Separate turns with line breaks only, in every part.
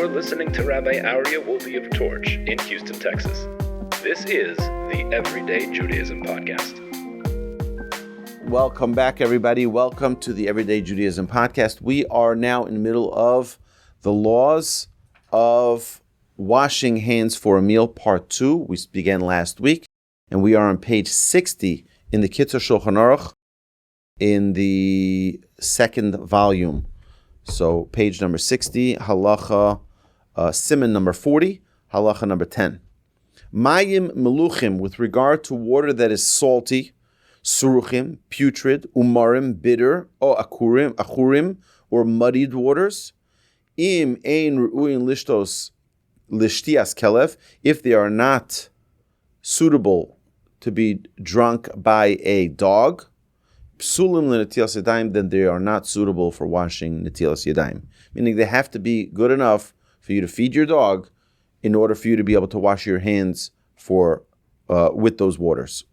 You're listening to Rabbi Aryeh Wolbe of Torch in Houston, Texas. This is the Everyday Judaism podcast.
Welcome back, everybody. Welcome to the Everyday Judaism podcast. We are now in the middle of the laws of washing hands for a meal, part 2. We began last week, and we are on page 60 in the Kitzur Shulchan Aruch in the second volume. So page number 60, halacha, Siman number 40, halacha number 10. Mayim meluchim, with regard to water that is salty, suruchim, putrid, umarim, bitter, or achurim, or muddied waters. Im ein ru'in lishtias kelev, if they are not suitable to be drunk by a dog. Psulim lenetilas yadayim, then they are not suitable for washing netilas yadayim. Meaning they have to be good enough for you to feed your dog in order for you to be able to wash your hands with those waters.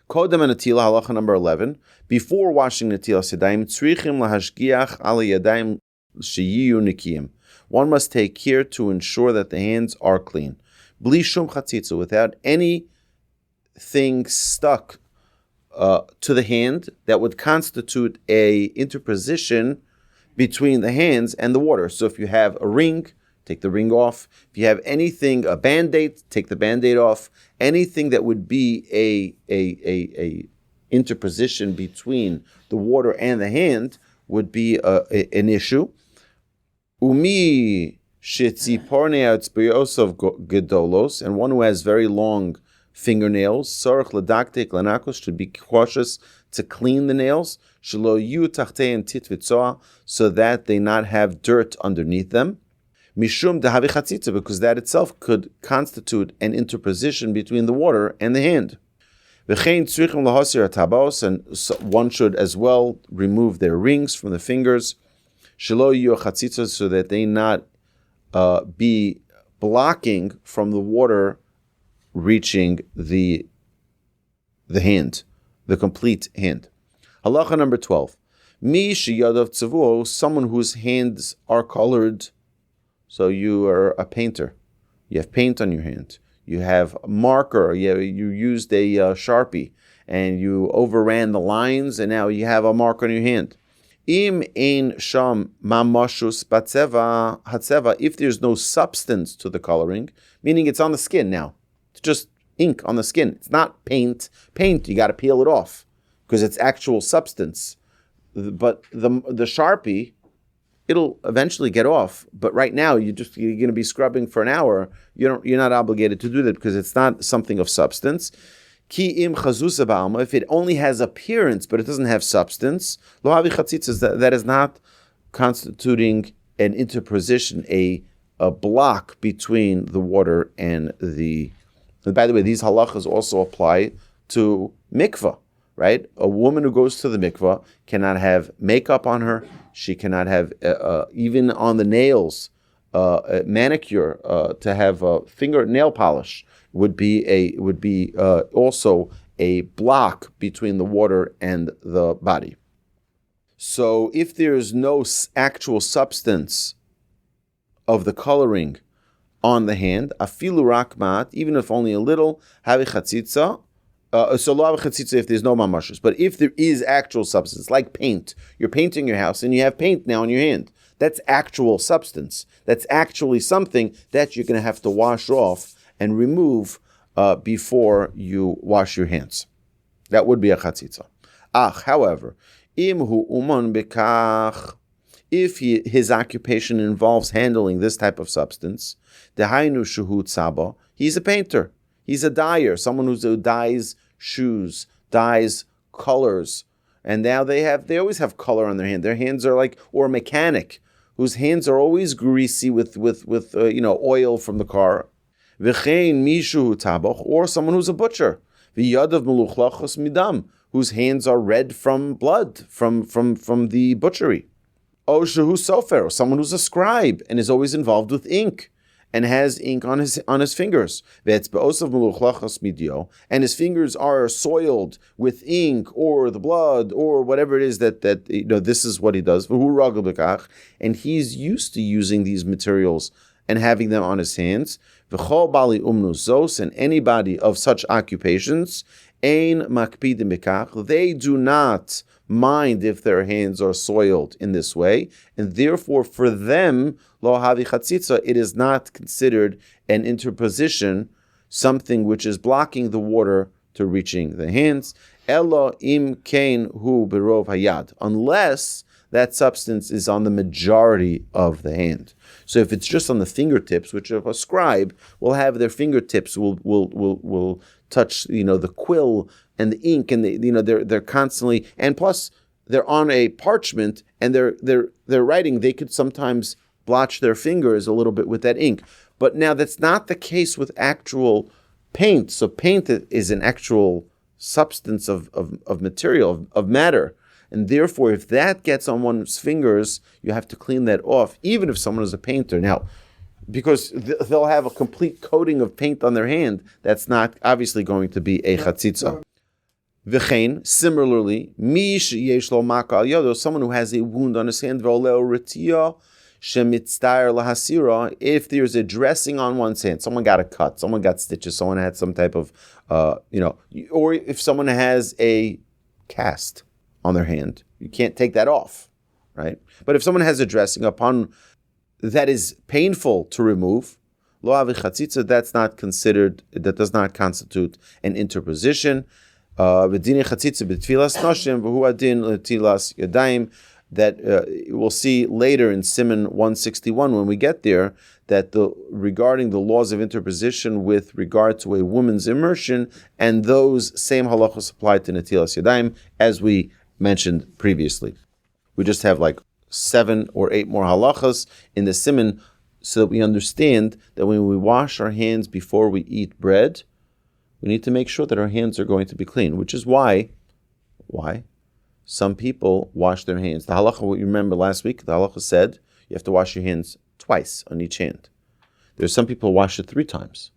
Kodem netila, halacha number 11. Before washing netilas yadayim, tzrichim lahashgiach ala yadayim sheyiyu nikiyim. One must take care to ensure that the hands are clean. Bli shum chatzitzah, without anything stuck to the hand that would constitute a interposition between the hands and the water. So if you have a ring, take the ring off. If you have anything, a band-aid, take the band-aid off. Anything that would be a interposition between the water and the hand would be an issue. Umi shetzipornei atzbiyosov gedolos, and one who has very long fingernails, sarach ledaktek lanakos, should be cautious to clean the nails, shelo yu tachtein titvitzoa, so that they not have dirt underneath them. Mishum dehavi chatzitzah, because that itself could constitute an interposition between the water and the hand. V'chein tzrichim lahasir hatabos, and one should as well remove their rings from the fingers, shelo yu chatzitzah, so that they not be blocking from the water reaching the hand, the complete hand. Halacha number 12. Mi sheyadav tzavuo, someone whose hands are colored. So you are a painter. You have paint on your hand. You have a marker. You used a Sharpie, and you overran the lines, and now you have a mark on your hand. Im ein sham mamashus batzeva hatzeva, if there's no substance to the coloring, meaning it's on the skin now. It's just ink on the skin. It's not paint. Paint, you got to peel it off because it's actual substance. But the Sharpie, it'll eventually get off. But right now, you're going to be scrubbing for an hour. You're not obligated to do that because it's not something of substance. Ki im chazusa ba'alma, if it only has appearance but it doesn't have substance, lo havi chatzitzah, that is not constituting an interposition, a block between the water and the. And by the way, these halachas also apply to mikvah, right? A woman who goes to the mikvah cannot have makeup on her. She cannot have, even on the nails, manicure, to have fingernail polish would be also a block between the water and the body. So if there is no actual substance of the coloring on the hand, afilu rakmat, even if only a little, havi chatzitzah. So lo havi chatzitzah if there's no mamashus. But if there is actual substance, like paint, you're painting your house and you have paint now on your hand. That's actual substance. That's actually something that you're going to have to wash off and remove before you wash your hands. That would be a chatzitzah. However, imhu uman bekach, if his occupation involves handling this type of substance, dehainu shuhu tzaba, he's a painter, he's a dyer, someone who dyes shoes, dyes colors, and now they always have color on their hand. Their hands are like, or a mechanic whose hands are always greasy with oil from the car. V'chein mishu tabach, or someone who's a butcher, v'yadav meluchlachos midam, whose hands are red from blood from the butchery. O shehu sofer, someone who's a scribe and is always involved with ink. and has ink on his fingers, and his fingers are soiled with ink or the blood or whatever it is that this is what he does, and he's used to using these materials and having them on his hands, and anybody of such occupations, they do not mind if their hands are soiled in this way, and therefore for them, lo havi chatzitzah, it is not considered an interposition, something which is blocking the water to reaching the hands. Elo im kain hu berov hayad, unless that substance is on the majority of the hand. So if it's just on the fingertips, which a scribe will have their fingertips will touch, the quill and the ink, and they're constantly, and plus they're on a parchment and they're writing. They could sometimes blotch their fingers a little bit with that ink. But now that's not the case with actual paint. So paint is an actual substance of material, of matter. And therefore, if that gets on one's fingers, you have to clean that off, even if someone is a painter. Now, because they'll have a complete coating of paint on their hand, that's not obviously going to be a chatzitzah. V'chein, similarly, mi sheyesh lo maka al yado, someone who has a wound on his hand, v'oleo ritia shemitzdayer lahasira, if there's a dressing on one's hand, someone got a cut, someone got stitches, someone had some type of, or if someone has a cast on their hand, you can't take that off, right? But if someone has a dressing upon that is painful to remove, lo havi chatzitzah, that's not considered, that does not constitute an interposition. V'dinei chatzitzah b'tfilas noshim v'hu adin netilas Yadayim, that we'll see later in Siman 161 when we get there, that regarding the laws of interposition with regard to a woman's immersion, and those same halachos apply to Netilas Yadayim, as we mentioned previously. We just have like 7 or 8 more halachas in the Siman, so that we understand that when we wash our hands before we eat bread, we need to make sure that our hands are going to be clean, which is why some people wash their hands. The halacha, what you remember last week, the halacha said you have to wash your hands twice on each hand. There's some people who wash it 3 times,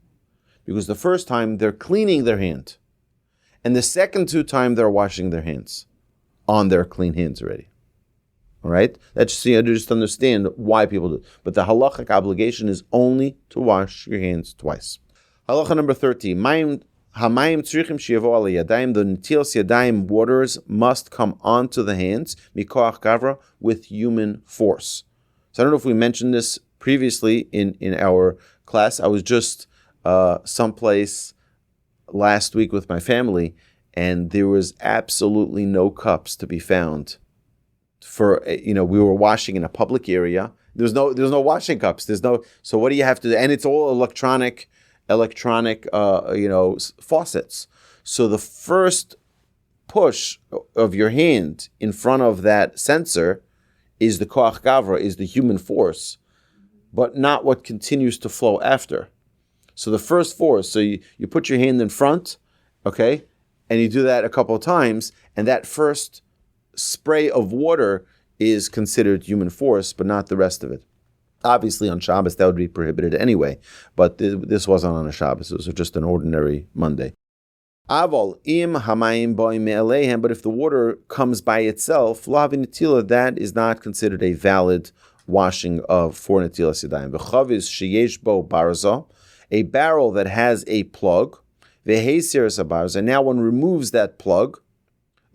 because the first time they're cleaning their hand, and the second 2 times they're washing their hands on their clean hands already. All right? That's just understand why people do it. But the halachic obligation is only to wash your hands twice. Halacha number 30. Hamayim tzrichim she'yavo ala yadayim. The netilas yadayim waters must come onto the hands, mikoach gavra, with human force. So I don't know if we mentioned this previously in our class. I was just someplace last week with my family, and there was absolutely no cups to be found. We were washing in a public area. There's no washing cups. So what do you have to do? And it's all electronic faucets. So the first push of your hand in front of that sensor is the koach gavra, is the human force, but not what continues to flow after. So the first force, so you put your hand in front, okay, and you do that a couple of times, and that first spray of water is considered human force, but not the rest of it. Obviously, on Shabbos, that would be prohibited anyway, but this wasn't on a Shabbos. It was just an ordinary Monday. Avol im hamayim boim me'aleihem, but if the water comes by itself, lavi netila, that is not considered a valid washing for netilas yadayim. V'chaviz sheyesh bo barza, a barrel that has a plug, v'heiseres habarza, and now one removes that plug,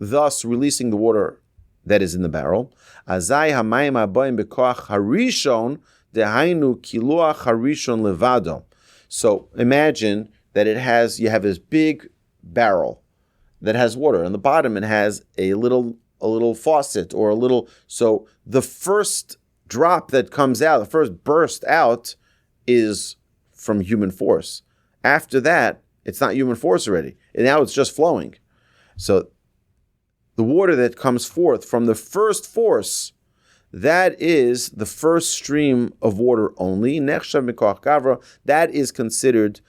thus releasing the water that is in the barrel. Azai hamayim haboim bekoach harishon dehainu kiluach harishon levado. So imagine that you have this big barrel that has water. On the bottom it has a little faucet or a little. So the first drop that comes out, the first burst out, is from human force. After that, it's not human force already. And now it's just flowing. So the water that comes forth from the first force, that is the first stream of water only. Nechshav mikoach gavra, that is considered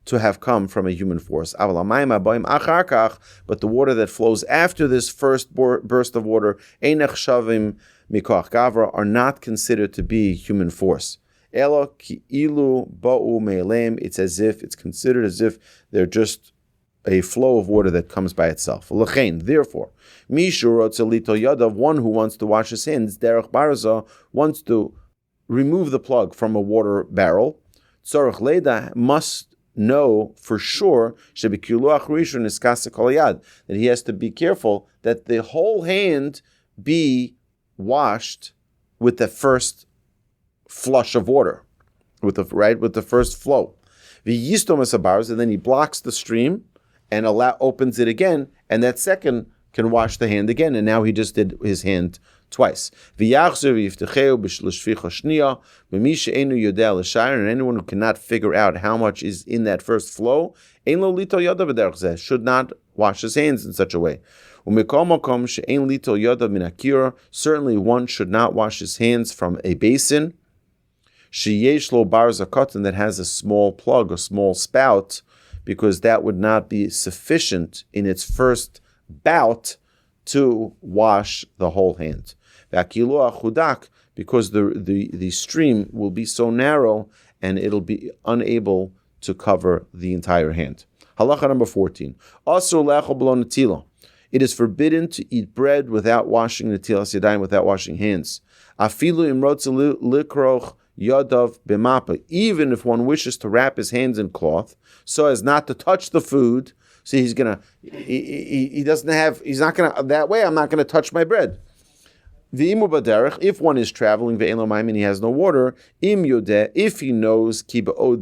to have come from a human force. But the water that flows after this first burst of water, ein nechshavim mikoach gavra, are not considered to be human force. Elo ki ilu ba'u me'elem. It's considered as if they're just a flow of water that comes by itself. L'chein, therefore, mishu rotze litol yadav, one who wants to wash his hands, derech barza, wants to remove the plug from a water barrel, tzorech leda, must know for sure that he has to be careful that the whole hand be washed with the first flush of water, with the first flow. And then he blocks the stream and opens it again, and that second can wash the hand again, and now he just did his hand twice. And anyone who cannot figure out how much is in that first flow should not wash his hands in such a way. Certainly one should not wash his hands from a basin that has a small plug, a small spout, because that would not be sufficient in its first bout to wash the whole hand. Because the stream will be so narrow and it'll be unable to cover the entire hand. Halacha number 14. It is forbidden to eat bread without washing netilas yadayim, without washing hands. Even if one wishes to wrap his hands in cloth so as not to touch the food. See, he's not gonna, that way I'm not gonna touch my bread. If one is traveling and he has no water, if he knows so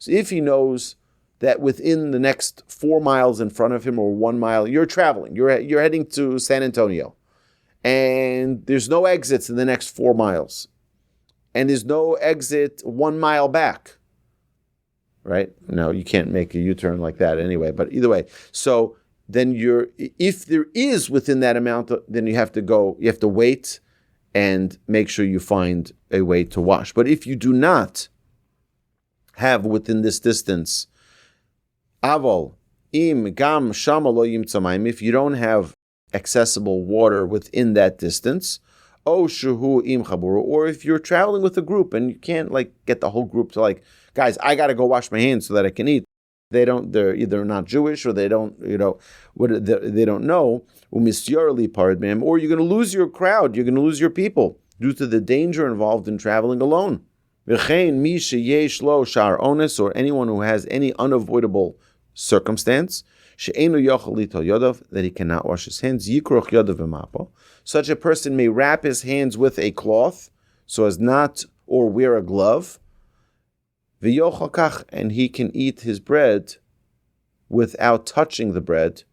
if he knows that within the next 4 miles in front of him, or 1 mile, you're traveling, you're heading to San Antonio, and there's no exits in the next 4 miles, and there's no exit 1 mile back. Right? No, you can't make a U-turn like that anyway. But either way, so then if there is within that amount, then you have to wait and make sure you find a way to wash. But if you do not have within this distance, aval im gam shama lo yimtzamayim, if you don't have accessible water within that distance, o shuhu im chaburu, or if you're traveling with a group and you can't get the whole group to guys, I got to go wash my hands so that I can eat. They're either not Jewish or they don't, they don't know. Or you're going to lose your crowd. You're going to lose your people due to the danger involved in traveling alone. Or anyone who has any unavoidable circumstance, that he cannot wash his hands. Such a person may wrap his hands with a cloth so as not, or wear a glove, and he can eat his bread without touching the bread,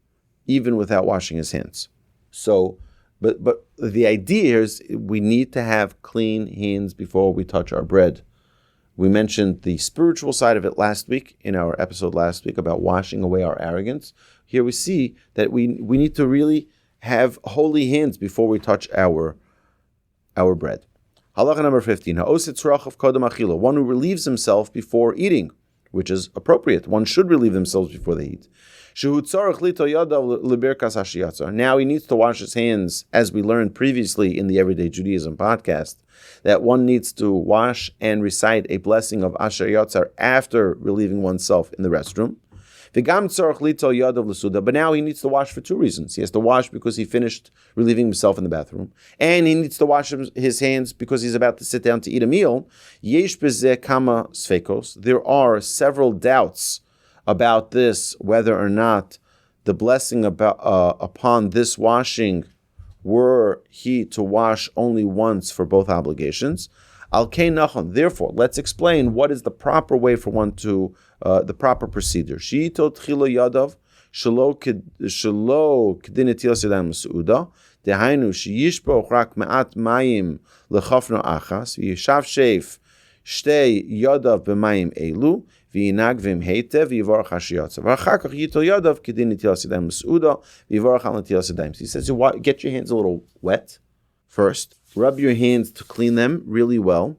even without washing his hands. So, but the idea is we need to have clean hands before we touch our bread. We mentioned the spiritual side of it last week, in our episode last week, about washing away our arrogance. Here we see that we need to really have holy hands before we touch our bread. Halacha number 15. One who relieves himself before eating, which is appropriate. One should relieve themselves before they eat. Now he needs to wash his hands, as we learned previously in the Everyday Judaism podcast, that one needs to wash and recite a blessing of Asher Yatzar after relieving oneself in the restroom. But now he needs to wash for 2 reasons. He has to wash because he finished relieving himself in the bathroom, and he needs to wash his hands because he's about to sit down to eat a meal. There are several doubts about this, whether or not the blessing upon this washing were he to wash only once for both obligations. Therefore, let's explain what is the proper way for one to, the proper procedure. She'ito tchilo yadav shelo k'dinetilas yadayim l'seuda, dehainu sheyishpo rak ma'at mayim lechafno achas, v'yishav sheif shtei yadav b'mayim elu, v'yinag v'imheitev v'yivorach hashiyatzav, v'achar kach yito yadav k'dinetilas yadayim l'seuda, v'yivorach al netilas yadayim. So he says, get your hands a little wet first. Rub your hands to clean them really well,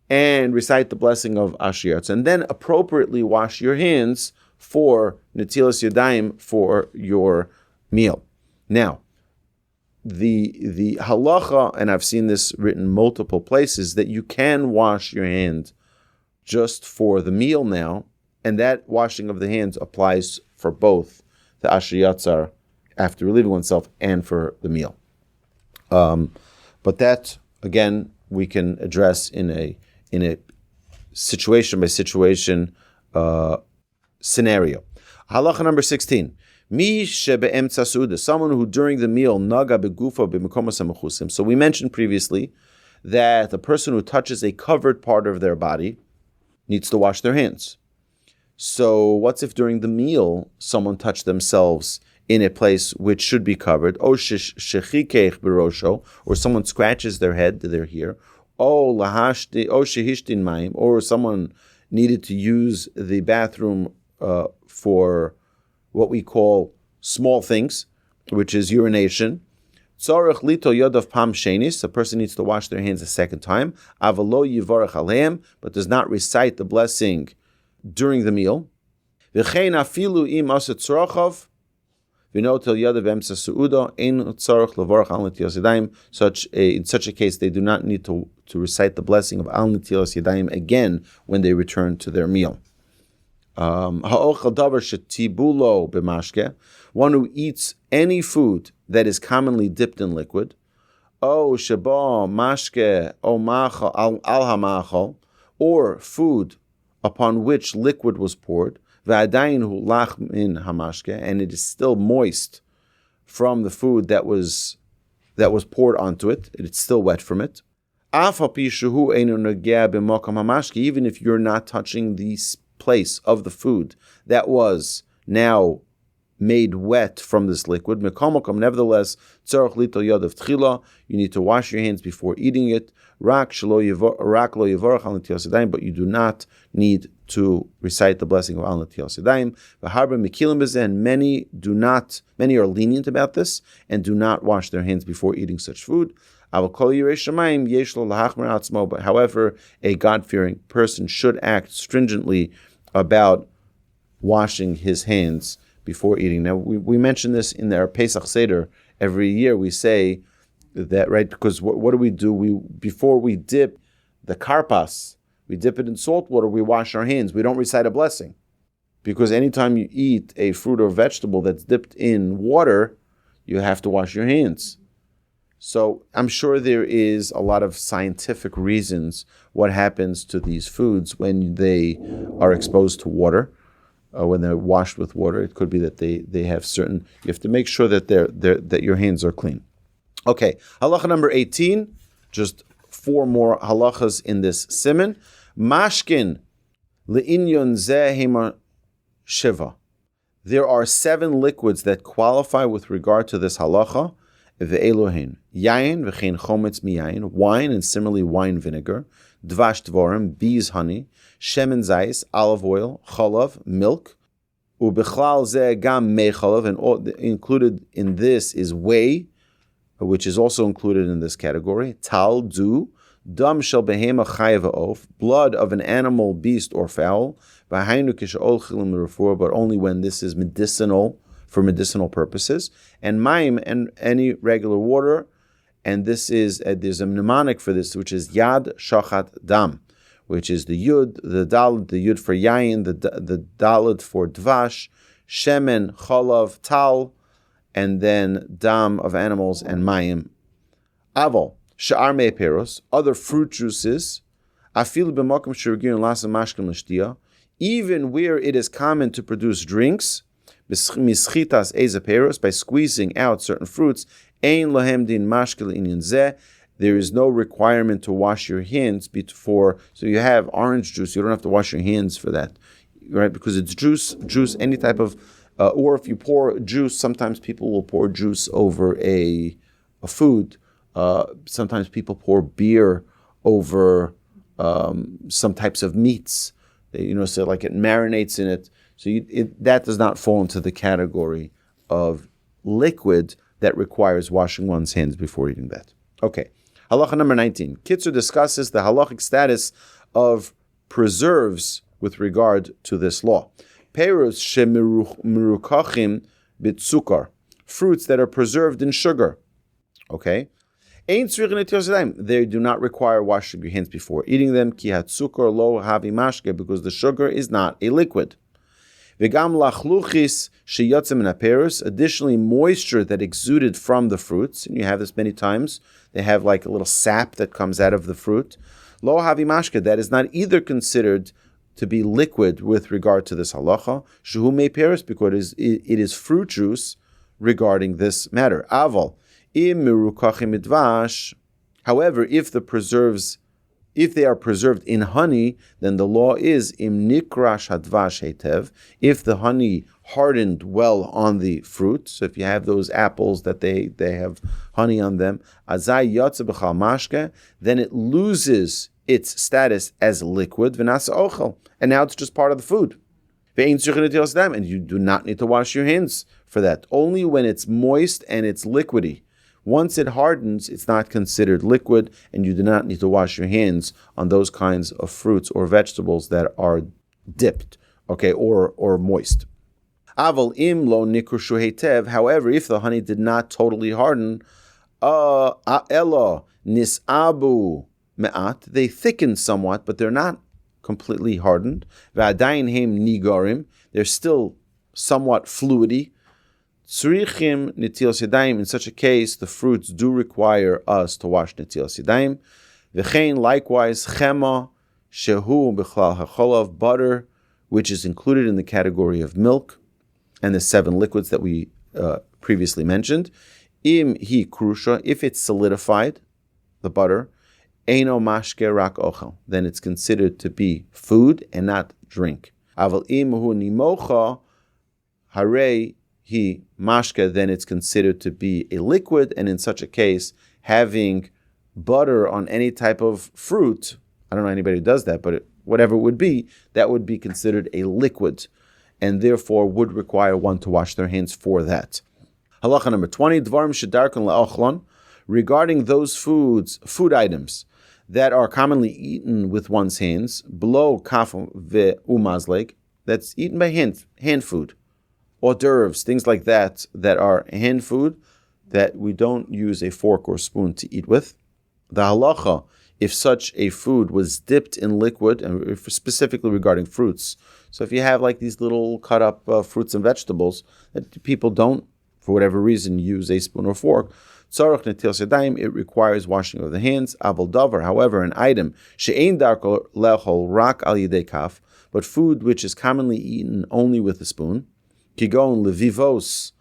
and recite the blessing of Ashiyatz, and then appropriately wash your hands for Netilas Yadayim for your meal. Now, the halacha, and I've seen this written multiple places, that you can wash your hand just for the meal now, and that washing of the hands applies for both the Asher Yatzar after relieving oneself and for the meal. But that, again, we can address in a situation by situation scenario. Halacha number 16. Mi shebe'emtza suda, someone who during the meal naga begufa b'mekomos hamechusim. So we mentioned previously that the person who touches a covered part of their body needs to wash their hands. So what's if during the meal someone touched themselves in a place which should be covered? O shechikeich berosho, or someone scratches their head, they're here. O lahashti, o shehishtin mayim, or someone needed to use the bathroom for what we call small things, which is urination. Tzarech lito yodav pam shenis, a person needs to wash their hands a second time. Avalo yivarech aleim, but does not recite the blessing during the meal. V'chein afilu im aset tzrochav, v'notel yodav emsa seuda, ein tzarech levarech al netilas yadayim. In such a case, they do not need to recite the blessing of al netilas yadayim again when they return to their meal. One who eats any food that is commonly dipped in liquid, or food upon which liquid was poured, and it is still moist from the food that was poured onto it, it's still wet from it. Even if you're not touching these place of the food that was now made wet from this liquid, nevertheless, you need to wash your hands before eating it, but you do not need to recite the blessing of al netilas yadayim. And many are lenient about this and do not wash their hands before eating such food. But however, a God-fearing person should act stringently about washing his hands before eating. Now, we mention this in our Pesach Seder. Every year we say that, right? Because what do? Before we dip the karpas, we dip it in salt water, we wash our hands. We don't recite a blessing. Because anytime you eat a fruit or vegetable that's dipped in water, you have to wash your hands. So I'm sure there is a lot of scientific reasons what happens to these foods when they are exposed to water, when they're washed with water. It could be that they have certain. You have to make sure that that your hands are clean. Okay, halacha number 18. Just 4 more halachas in this siman. Mashkin le'inyon zeh shiva. There are 7 liquids that qualify with regard to this halacha. Ve'elohin, yayin v'chein chometz miyayin, wine and similarly wine vinegar, dvash dvorim, bees honey, shemen zayis, olive oil, chalav, milk, ubechlal zeh gam mei chalav, and included in this is whey, which is also included in this category, tal, dew, dam shel behema chayav ha'of, blood of an animal, beast, or fowl, v'hainu kish'ol chilim l'refuah, but only when this is medicinal, for medicinal purposes, and mayim, and any regular water, and this is there's a mnemonic for this, which is yad shachat dam, which is the yud, the daled, the yud for yayin, the daled for dvash, shemen, chalav, tal, and then dam of animals and mayim. Aval sha'ar mei peros, other fruit juices, afil b'makom shirugin lasem mashkim l'shtia, even where it is common to produce drinks. Mischitas ezaperos, by squeezing out certain fruits, ein lahem din mashkel inyan zeh. There is no requirement to wash your hands before. So you have orange juice, you don't have to wash your hands for that, right? Because it's juice, any type of, or if you pour juice, sometimes people will pour juice over a food. Sometimes people pour beer over some types of meats. So like it marinates in it. So that does not fall into the category of liquid that requires washing one's hands before eating that. Okay, halacha number 19. Kitzur discusses the halachic status of preserves with regard to this law. Perus shemirukachim bitsukar, fruits that are preserved in sugar. Okay? They do not require washing your hands before eating them, because the sugar is not a liquid. Additionally, moisture that exuded from the fruits, and you have this many times, they have like a little sap that comes out of the fruit. That is not either considered to be liquid with regard to this halacha, because it is fruit juice regarding this matter. Aval. However, if they are preserved in honey, then the law is im nikrash hadvash hetev, if the honey hardened well on the fruit. So if you have those apples that they have honey on them, azay yotze b'chal mashke, then it loses its status as liquid, v'nasa ochel, and now it's just part of the food. And you do not need to wash your hands for that. Only when it's moist and it's liquidy. Once it hardens, it's not considered liquid, and you do not need to wash your hands on those kinds of fruits or vegetables that are dipped, okay, or moist. Aval im lo nikrushu hetev. However, if the honey did not totally harden, elo nisabu me'at, they thicken somewhat, but they're not completely hardened. V'adayin heim nigarim, they're still somewhat fluidy. Tzrichim netilas yadayim. In such a case, the fruits do require us to wash netilas yadayim. V'chein, likewise, chema shehu b'chlal hacholav, butter, which is included in the category of milk, and the 7 liquids that we previously mentioned. Im hi krusha, if it's solidified, the butter, eino mashke rak ochel, then it's considered to be food and not drink. Aval im hu nimocha harei he mashke, then it's considered to be a liquid, and in such a case, having butter on any type of fruit, I don't know anybody who does that, but whatever it would be, that would be considered a liquid, and therefore would require one to wash their hands for that. Halacha number 20, dvarim shedarkon la'ochlon, regarding those food items that are commonly eaten with one's hands, below kaf ve'umazleg, that's eaten by hand food. Hors d'oeuvres, things like that are hand food that we don't use a fork or spoon to eat with. The halacha, if such a food was dipped in liquid, and specifically regarding fruits, so if you have like these little cut up fruits and vegetables that people don't, for whatever reason, use a spoon or fork, tzarech netilas yadayim, it requires washing of the hands. Aval davar, however, an item, she'ein darko lechol rak al yidei kaf, but food which is commonly eaten only with a spoon, kigon levivos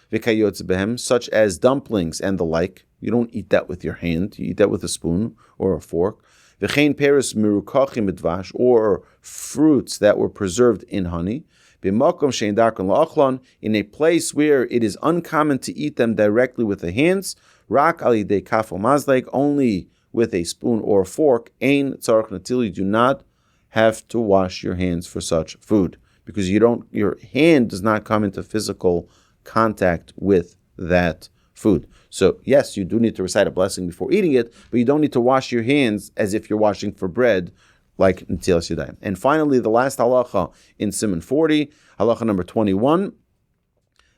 v'kayotze behem, such as dumplings and the like. You don't eat that with your hand. You eat that with a spoon or a fork. V'chein peris mirukachim midvash, or fruits that were preserved in honey. B'makom she'ein darkon la'ochlon, in a place where it is uncommon to eat them directly with the hands. Rak al yidei kaf mazleg, only with a spoon or a fork. Ein tzarech natil, you do not have to wash your hands for such food, because your hand does not come into physical contact with that food. So yes, you do need to recite a blessing before eating it, but you don't need to wash your hands as if you're washing for bread, like Netilas Yadayim. And finally, the last halacha in Siman 40, halacha number 21,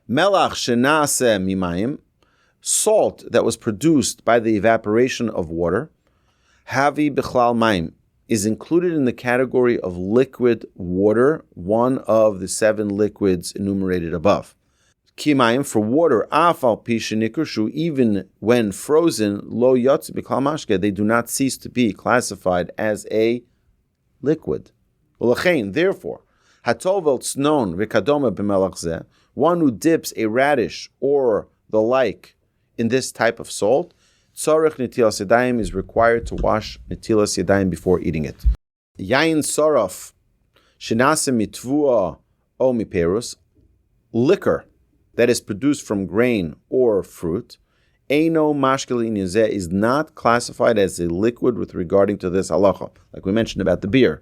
melach shenase mimayim, salt that was produced by the evaporation of water, havi bichlal mayim, is included in the category of liquid water, one of the 7 liquids enumerated above. Kimayim, for water, afal pishenikushu, even when frozen, lo yotze b'klal mashke, they do not cease to be classified as a liquid. Therefore, hatovel tznon v'kadoma b'melach zeh, one who dips a radish or the like in this type of salt, tzarech netilas yadayim, is required to wash netilas yadayim before eating it. Yain saraf shenase mitvua o miperus, liquor that is produced from grain or fruit, eino mashkelin yazeh, is not classified as a liquid with regarding to this halacha. Like we mentioned about the beer,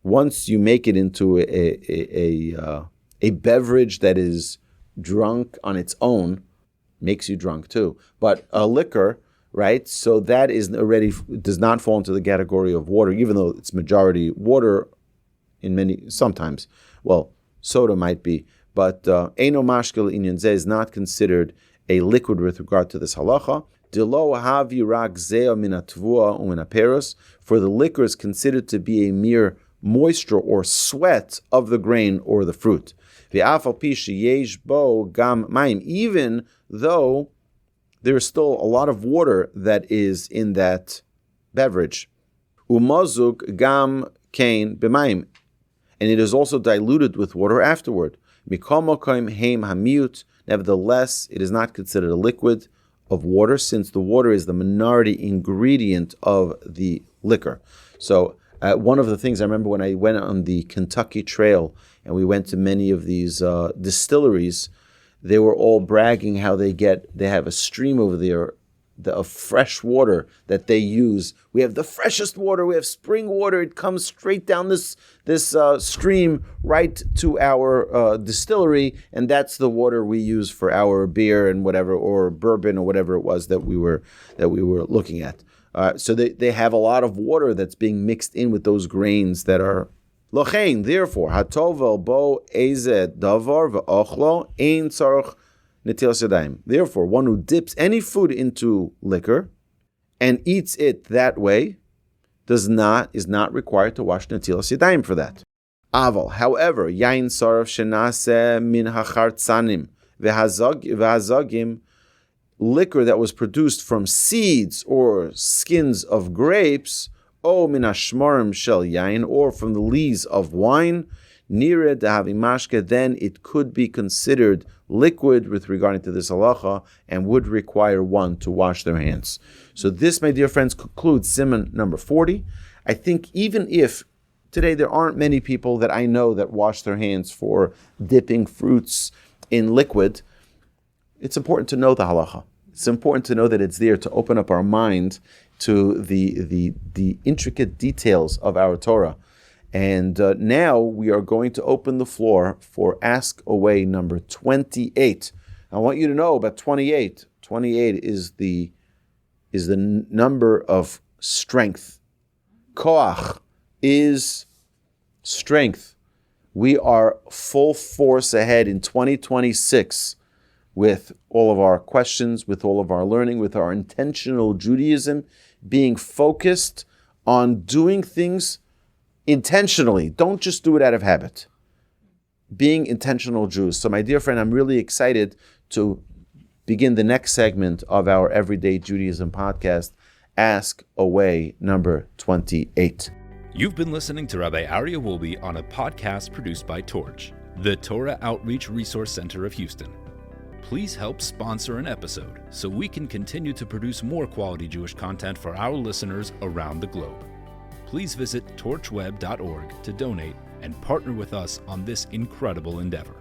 once you make it into a beverage that is drunk on its own, makes you drunk too. But a liquor, right? So that is already does not fall into the category of water, even though it's majority water sometimes. Well, soda might be. But Eino Mashkel Inyan Zeh is not considered a liquid with regard to this halacha. For the liquor is considered to be a mere moisture or sweat of the grain or the fruit. Even though there is still a lot of water that is in that beverage. Umazuk gam kain b'mayim, and it is also diluted with water afterward. Mikomokim heim hamiut. Nevertheless, it is not considered a liquid of water, since the water is the minority ingredient of the liquor. So one of the things I remember when I went on the Kentucky Trail and we went to many of these distilleries, they were all bragging how they have a stream over there of fresh water that they use. We have the freshest water. We have spring water. It comes straight down this stream right to our distillery, and that's the water we use for our beer and whatever, or bourbon or whatever it was that we were looking at. So they have a lot of water that's being mixed in with those grains that are lochein. Therefore, hatovel bo ezed davar ve'ochlo ein tzarich netilas yadayim. Therefore, one who dips any food into liquor and eats it that way is not required to wash netilas yadayim for that. Aval, however, yain sarf shenase min hachartzanim v'hazagim, liquor that was produced from seeds or skins of grapes, o min hashmarim shel yain, or from the lees of wine, nire dahavi mashke, then it could be considered liquid with regard to this halacha and would require one to wash their hands. So this, my dear friends, concludes Siman number 40. I think even if today there aren't many people that I know that wash their hands for dipping fruits in liquid, it's important to know the halacha. It's important to know that it's there to open up our mind to the intricate details of our Torah. And now we are going to open the floor for Ask Away number 28. I want you to know about 28. 28 is the number of strength. Koach is strength. We are full force ahead in 2026 with all of our questions, with all of our learning, with our intentional Judaism, being focused on doing things intentionally. Don't just do it out of habit. Being intentional Jews. So my dear friend, I'm really excited to begin the next segment of our Everyday Judaism podcast, Ask Away number 28.
You've been listening to Rabbi Aryeh Wolbe on a podcast produced by Torch, the Torah Outreach Resource Center of Houston. Please help sponsor an episode so we can continue to produce more quality Jewish content for our listeners around the globe. Please visit torchweb.org to donate and partner with us on this incredible endeavor.